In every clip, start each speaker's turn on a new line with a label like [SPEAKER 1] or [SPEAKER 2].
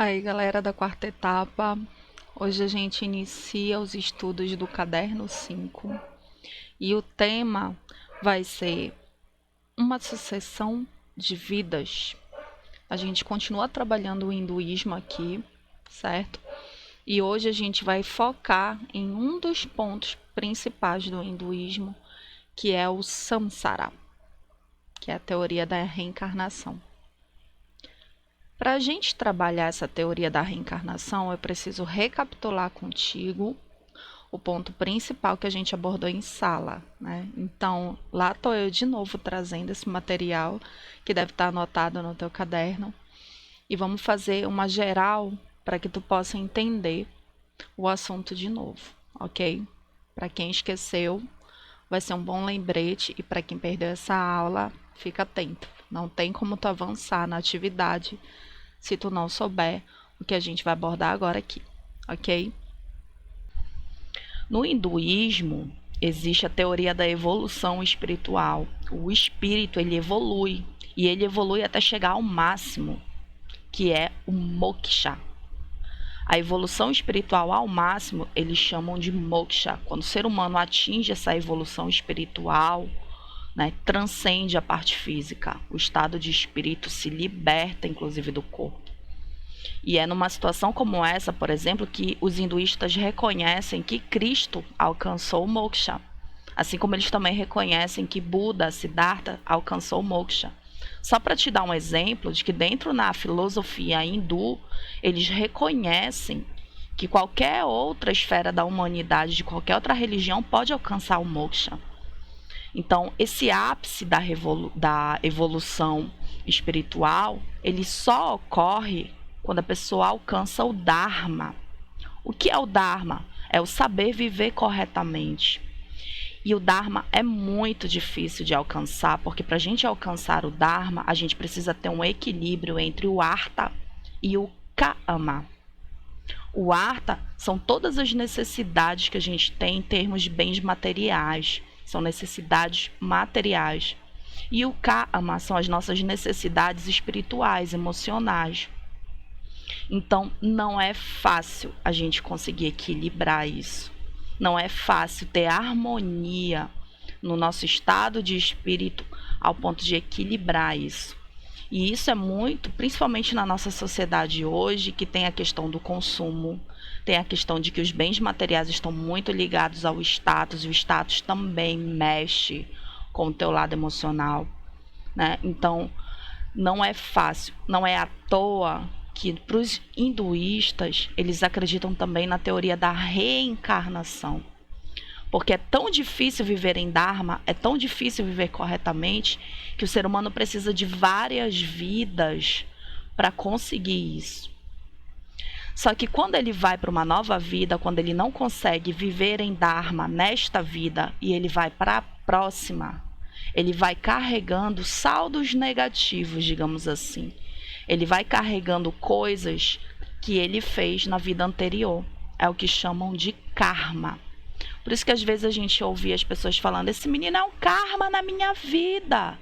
[SPEAKER 1] Aí, galera da quarta etapa, hoje a gente inicia os estudos do caderno 5 e o tema vai ser uma sucessão de vidas. A gente continua trabalhando o hinduísmo aqui, certo? E hoje a gente vai focar em um dos pontos principais do hinduísmo, que é o samsara, que é a teoria da reencarnação. Para a gente trabalhar essa teoria da reencarnação, eu preciso recapitular contigo o ponto principal que a gente abordou em sala, né? Então, lá estou eu de novo trazendo esse material que deve estar anotado no teu caderno e vamos fazer uma geral para que tu possa entender o assunto de novo, ok? Para quem esqueceu, vai ser um bom lembrete e para quem perdeu essa aula, fica atento. Não tem como tu avançar na atividade se tu não souber o que a gente vai abordar agora aqui, ok? No hinduísmo, existe a teoria da evolução espiritual. O espírito, ele evolui, e ele evolui até chegar ao máximo, que é o moksha. A evolução espiritual ao máximo, eles chamam de moksha. Quando o ser humano atinge essa evolução espiritual, né, transcende a parte física. O estado de espírito se liberta, inclusive, do corpo. E é numa situação como essa, por exemplo, que os hinduístas reconhecem que Cristo alcançou o moksha, assim como eles também reconhecem que Buda, Siddhartha, alcançou o moksha. Só para te dar um exemplo de que dentro na filosofia hindu, eles reconhecem que qualquer outra esfera da humanidade, de qualquer outra religião, pode alcançar o moksha. Então, esse ápice da evolução espiritual, ele só ocorre quando a pessoa alcança o Dharma. O que é o Dharma? É o saber viver corretamente. E o Dharma é muito difícil de alcançar, porque para a gente alcançar o Dharma, a gente precisa ter um equilíbrio entre o Artha e o Kama. O Artha são todas as necessidades que a gente tem em termos de bens materiais, são necessidades materiais. E o Kama são as nossas necessidades espirituais, emocionais. Então, não é fácil a gente conseguir equilibrar isso. Não é fácil ter harmonia no nosso estado de espírito ao ponto de equilibrar isso. E isso é muito, principalmente na nossa sociedade hoje, que tem a questão do consumo, tem a questão de que os bens materiais estão muito ligados ao status, e o status também mexe com o teu lado emocional, né? Então, não é fácil, não é à toa que para os hinduístas, eles acreditam também na teoria da reencarnação. Porque é tão difícil viver em Dharma, é tão difícil viver corretamente, que o ser humano precisa de várias vidas para conseguir isso. Só que quando ele vai para uma nova vida, quando ele não consegue viver em Dharma nesta vida e ele vai para a próxima, ele vai carregando saldos negativos, digamos assim. Ele vai carregando coisas que ele fez na vida anterior. É o que chamam de karma. Por isso que às vezes a gente ouvia as pessoas falando: esse menino é um karma na minha vida.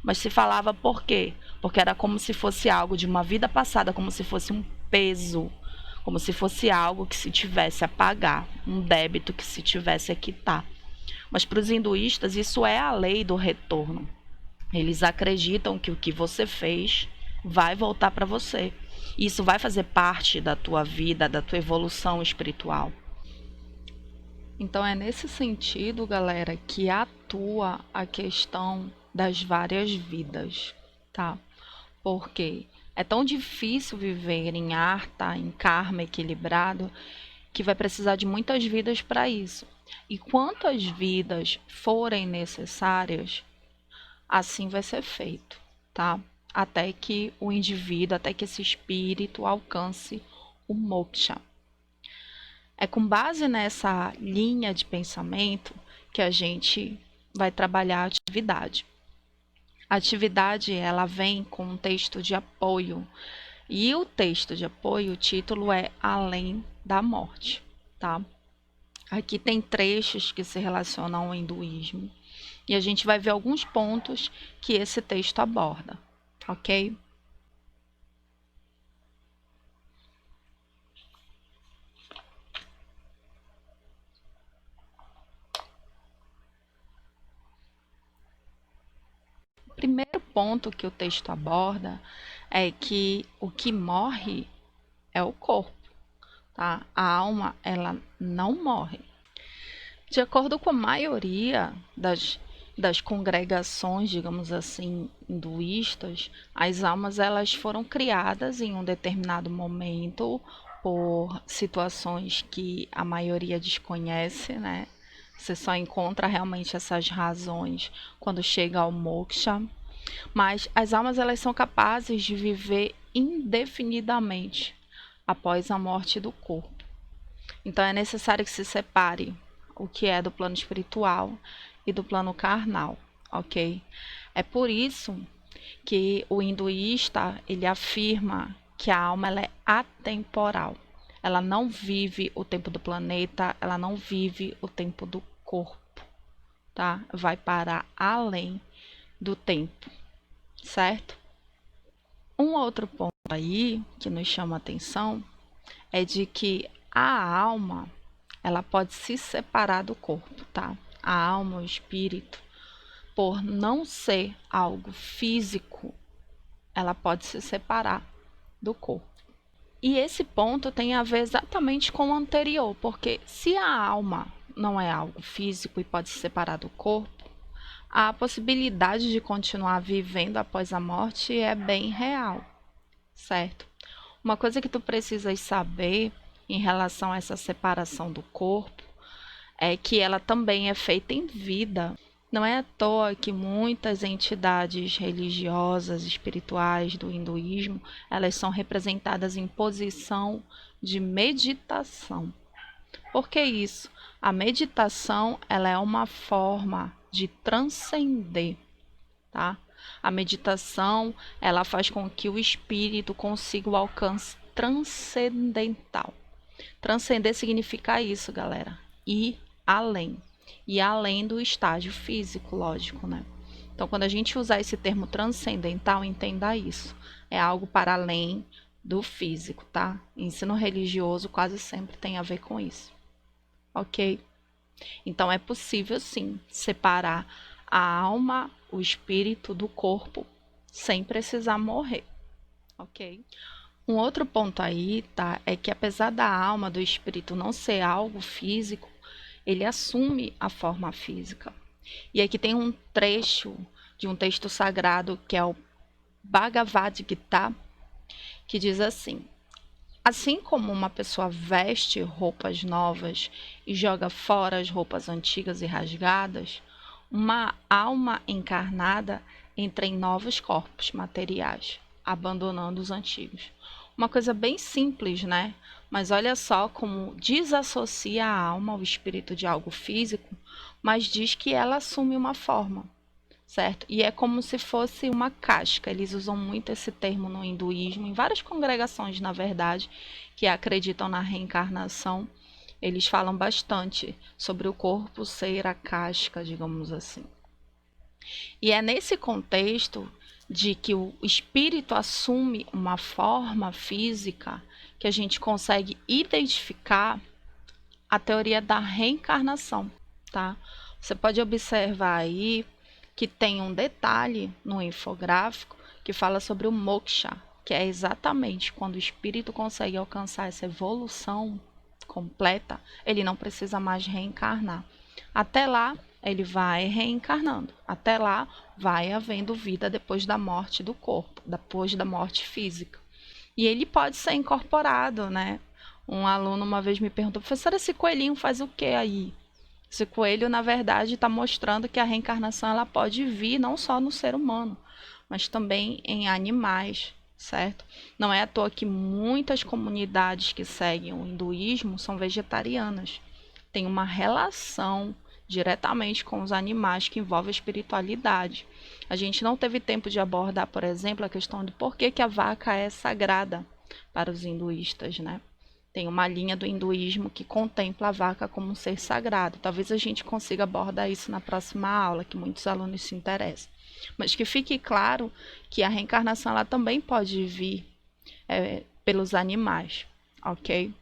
[SPEAKER 1] Mas se falava por quê? Porque era como se fosse algo de uma vida passada, como se fosse um peso, como se fosse algo que se tivesse a pagar, um débito que se tivesse a quitar. Mas para os hinduístas isso é a lei do retorno. Eles acreditam que o que você fez vai voltar para você. Isso vai fazer parte da tua vida, da tua evolução espiritual. Então é nesse sentido, galera, que atua a questão das várias vidas, tá? Porque é tão difícil viver em artha, em karma equilibrado, que vai precisar de muitas vidas para isso. E quantas vidas forem necessárias, assim vai ser feito, tá? Até que o indivíduo, até que esse espírito alcance o moksha. É com base nessa linha de pensamento que a gente vai trabalhar a atividade. A atividade, ela vem com um texto de apoio. E o texto de apoio, o título é Além da Morte, tá? Aqui tem trechos que se relacionam ao hinduísmo. E a gente vai ver alguns pontos que esse texto aborda, ok? primeiro ponto que o texto aborda é que o que morre é o corpo, tá? A alma, ela não morre. De acordo com a maioria das congregações, digamos assim, hinduístas, as almas elas foram criadas em um determinado momento por situações que a maioria desconhece, né? Você só encontra realmente essas razões quando chega ao moksha. Mas as almas elas são capazes de viver indefinidamente após a morte do corpo. Então é necessário que se separe o que é do plano espiritual e do plano carnal, ok? É por isso que o hinduísta ele afirma que a alma ela é atemporal. Ela não vive o tempo do planeta, ela não vive o tempo do corpo, tá? Vai parar além do tempo, certo? Um outro ponto aí que nos chama a atenção é de que a alma ela pode se separar do corpo, tá? A alma, o espírito, por não ser algo físico, ela pode se separar do corpo. E esse ponto tem a ver exatamente com o anterior, porque se a alma não é algo físico e pode se separar do corpo, a possibilidade de continuar vivendo após a morte é bem real, certo? Uma coisa que tu precisas saber em relação a essa separação do corpo é que ela também é feita em vida. Não é à toa que muitas entidades religiosas, espirituais do hinduísmo, elas são representadas em posição de meditação. Por que isso? A meditação, ela é uma forma de transcender, tá? A meditação, ela faz com que o espírito consiga o alcance transcendental. Transcender significa isso, galera. Ir além. E além do estágio físico, lógico, né? Então, quando a gente usar esse termo transcendental, entenda isso. É algo para além do físico, tá? Ensino religioso quase sempre tem a ver com isso. Ok? Então, é possível, sim, separar a alma, o espírito do corpo, sem precisar morrer. Ok? Um outro ponto aí, tá? É que apesar da alma, do espírito não ser algo físico, ele assume a forma física. E aqui tem um trecho de um texto sagrado que é o Bhagavad Gita, que diz assim: assim como uma pessoa veste roupas novas e joga fora as roupas antigas e rasgadas, uma alma encarnada entra em novos corpos materiais, abandonando os antigos. Uma coisa bem simples, né? Mas olha só como desassocia a alma, o espírito de algo físico, mas diz que ela assume uma forma, certo? E é como se fosse uma casca. Eles usam muito esse termo no hinduísmo, em várias congregações, na verdade, que acreditam na reencarnação. Eles falam bastante sobre o corpo ser a casca, digamos assim. E é nesse contexto de que o espírito assume uma forma física que a gente consegue identificar a teoria da reencarnação, tá? Você pode observar aí que tem um detalhe no infográfico que fala sobre o moksha, que é exatamente quando o espírito consegue alcançar essa evolução completa, ele não precisa mais reencarnar. Até lá, ele vai reencarnando. Até lá, vai havendo vida depois da morte do corpo, depois da morte física. E ele pode ser incorporado, né? Um aluno uma vez me perguntou: professora, esse coelhinho faz o que aí? Esse coelho, na verdade, está mostrando que a reencarnação ela pode vir não só no ser humano, mas também em animais, certo? Não é à toa que muitas comunidades que seguem o hinduísmo são vegetarianas. Tem uma relação diretamente com os animais que envolve a espiritualidade. A gente não teve tempo de abordar, por exemplo, a questão de por que a vaca é sagrada para os hinduístas, né? Tem uma linha do hinduísmo que contempla a vaca como um ser sagrado. Talvez a gente consiga abordar isso na próxima aula, que muitos alunos se interessam. Mas que fique claro que a reencarnação ela também pode vir pelos animais, ok?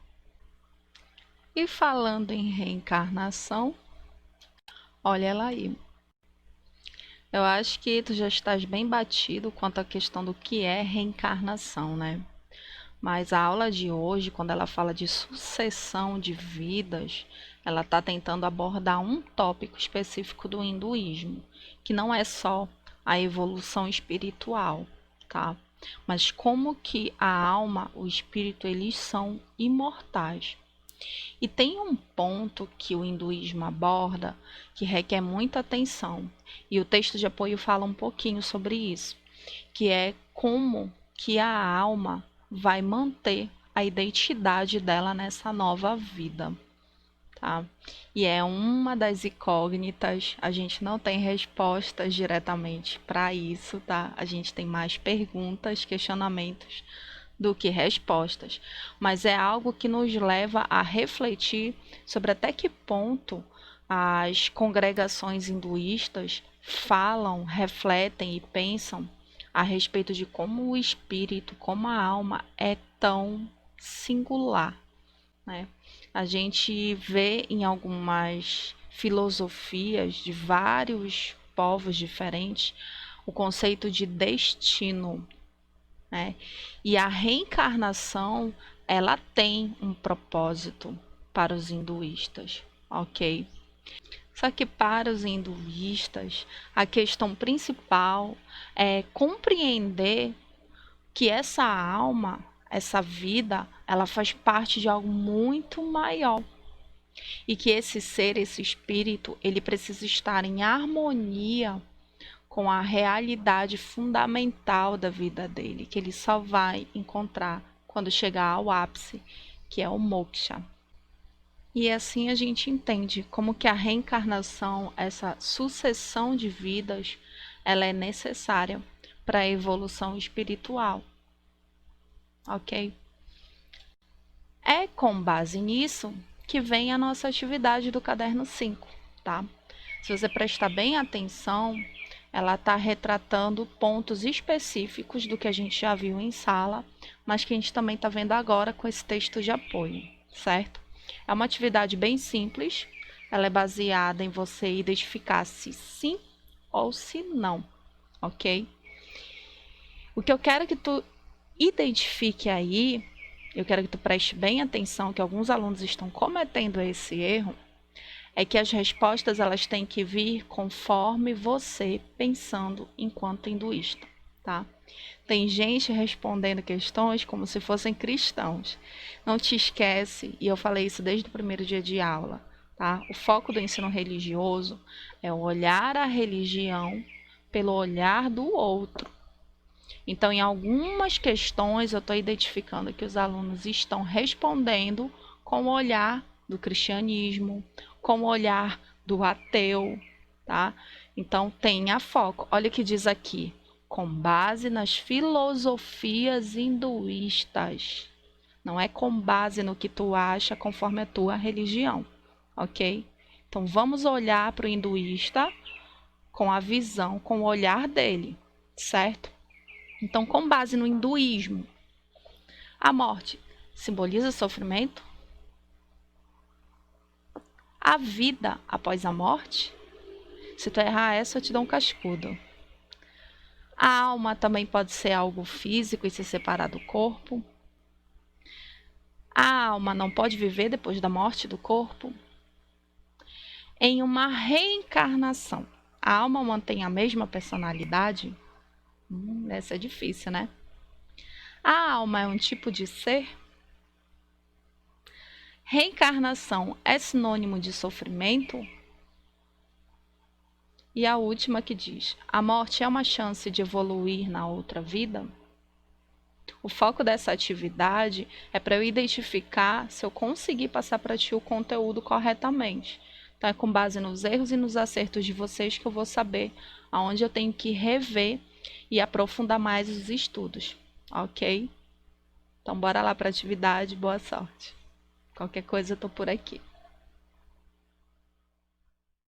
[SPEAKER 1] E falando em reencarnação, olha ela aí. Eu acho que tu já estás bem batido quanto à questão do que é reencarnação, né? Mas a aula de hoje, quando ela fala de sucessão de vidas, ela está tentando abordar um tópico específico do hinduísmo, que não é só a evolução espiritual, tá? Mas como que a alma, o espírito, eles são imortais. E tem um ponto que o hinduísmo aborda que requer muita atenção, e o texto de apoio fala um pouquinho sobre isso, que é como que a alma vai manter a identidade dela nessa nova vida, tá? E é uma das incógnitas, a gente não tem respostas diretamente para isso, tá? A gente tem mais perguntas, questionamentos do que respostas, mas é algo que nos leva a refletir sobre até que ponto as congregações hinduístas falam, refletem e pensam a respeito de como o espírito, como a alma é tão singular, né? A gente vê em algumas filosofias de vários povos diferentes o conceito de destino, né? E a reencarnação, ela tem um propósito para os hinduístas, ok? Só que para os hinduístas, a questão principal é compreender que essa alma, essa vida, ela faz parte de algo muito maior. E que esse ser, esse espírito, ele precisa estar em harmonia com a realidade fundamental da vida dele, que ele só vai encontrar quando chegar ao ápice, que é o moksha. E assim a gente entende como que a reencarnação, essa sucessão de vidas, ela é necessária para a evolução espiritual, ok? É com base nisso que vem a nossa atividade do caderno 5, tá? Se você prestar bem atenção, ela está retratando pontos específicos do que a gente já viu em sala, mas que a gente também está vendo agora com esse texto de apoio, certo? É uma atividade bem simples, ela é baseada em você identificar se sim ou se não, ok? O que eu quero que tu identifique aí, eu quero que tu preste bem atenção, que alguns alunos estão cometendo esse erro, é que as respostas elas têm que vir conforme você pensando enquanto hinduísta, tá? Tem gente respondendo questões como se fossem cristãos. Não te esquece, e eu falei isso desde o primeiro dia de aula, tá? O foco do ensino religioso é olhar a religião pelo olhar do outro. Então, em algumas questões, eu estou identificando que os alunos estão respondendo com o olhar do cristianismo, com o olhar do ateu, tá? Então, tenha foco. Olha o que diz aqui. Com base nas filosofias hinduístas. Não é com base no que tu acha conforme a tua religião, ok? Então, vamos olhar para o hinduísta com a visão, com o olhar dele, certo? Então, com base no hinduísmo, a morte simboliza sofrimento? A vida após a morte? Se tu errar essa, eu te dou um cascudo. A alma também pode ser algo físico e se separar do corpo? A alma não pode viver depois da morte do corpo? Em uma reencarnação, a alma mantém a mesma personalidade? Essa é difícil, né? A alma é um tipo de ser? Reencarnação é sinônimo de sofrimento? E a última que diz: a morte é uma chance de evoluir na outra vida? O foco dessa atividade é para eu identificar se eu conseguir passar para ti o conteúdo corretamente. Então, é com base nos erros e nos acertos de vocês que eu vou saber aonde eu tenho que rever e aprofundar mais os estudos, ok? Então, bora lá para a atividade, boa sorte. Qualquer coisa eu tô por aqui.